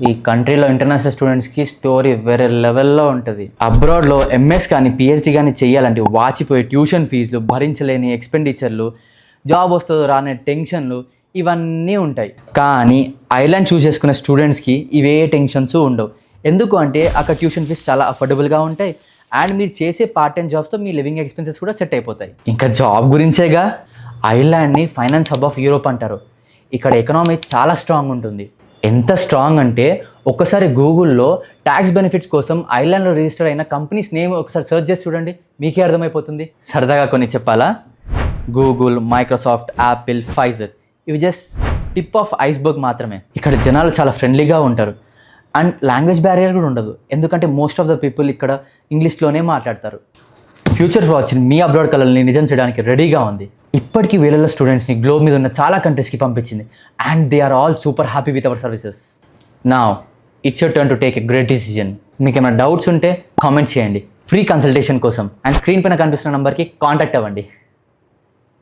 ఈ కంట్రీలో ఇంటర్నేషనల్ స్టూడెంట్స్కి స్టోరీ వేరే లెవెల్లో ఉంటుంది. అబ్రాడ్లో ఎంఎస్ కానీ పిహెచ్డి కానీ చేయాలంటే వాచిపోయే ట్యూషన్ ఫీజులు, భరించలేని ఎక్స్పెండిచర్లు, జాబ్ వస్తుందో రానే టెన్షన్లు ఇవన్నీ ఉంటాయి. కానీ ఐర్లాండ్ చూస్ చేసుకునే స్టూడెంట్స్కి ఇవే టెన్షన్స్ ఉండవు. ఎందుకు అంటే అక్కడ ట్యూషన్ ఫీజు చాలా అఫోర్డబుల్గా ఉంటాయి అండ్ మీరు చేసే పార్ట్ టైం జాబ్స్తో మీ లివింగ్ ఎక్స్పెన్సెస్ కూడా సెట్ అయిపోతాయి. ఇంకా జాబ్ గురించేగా, ఐర్లాండ్ని ఫైనాన్స్ హబ్ ఆఫ్ యూరోప్ అంటారు. ఇక్కడ ఎకనామీ చాలా స్ట్రాంగ్ ఉంటుంది. ఎంత స్ట్రాంగ్ అంటే ఒక్కసారి గూగుల్లో ట్యాక్స్ బెనిఫిట్స్ కోసం ఐర్లాండ్లో రిజిస్టర్ అయిన కంపెనీస్ నేమ్ ఒకసారి సెర్చ్ చేసి చూడండి, మీకే అర్థమైపోతుంది. సరదాగా కొన్ని చెప్పాలా, గూగుల్, మైక్రోసాఫ్ట్, యాపిల్, ఫైజర్ ఇవి జస్ట్ టిప్ ఆఫ్ ఐస్బర్గ్ మాత్రమే. ఇక్కడ జనాలు చాలా ఫ్రెండ్లీగా ఉంటారు అండ్ లాంగ్వేజ్ బ్యారియర్ కూడా ఉండదు, ఎందుకంటే మోస్ట్ ఆఫ్ ద పీపుల్ ఇక్కడ ఇంగ్లీష్లోనే మాట్లాడతారు. ఫ్యూచర్ వాచ్ మీ అబ్రాడ్ కళల్ని నిజం చేయడానికి రెడీగా ఉంది. ఇప్పటికీ వేలలో స్టూడెంట్స్ని గ్లోబ్ మీద ఉన్న చాలా కంట్రీస్కి పంపించింది and they are all super happy with our services. Now it's your turn to take a great decision. మీకు ఏమైనా డౌట్స్ ఉంటే కామెంట్ చేయండి ఫ్రీ కన్సల్టేషన్ కోసం అండ్ స్క్రీన్ పైన కనిపిస్తున్న నెంబర్కి కాంటాక్ట్ అవ్వండి.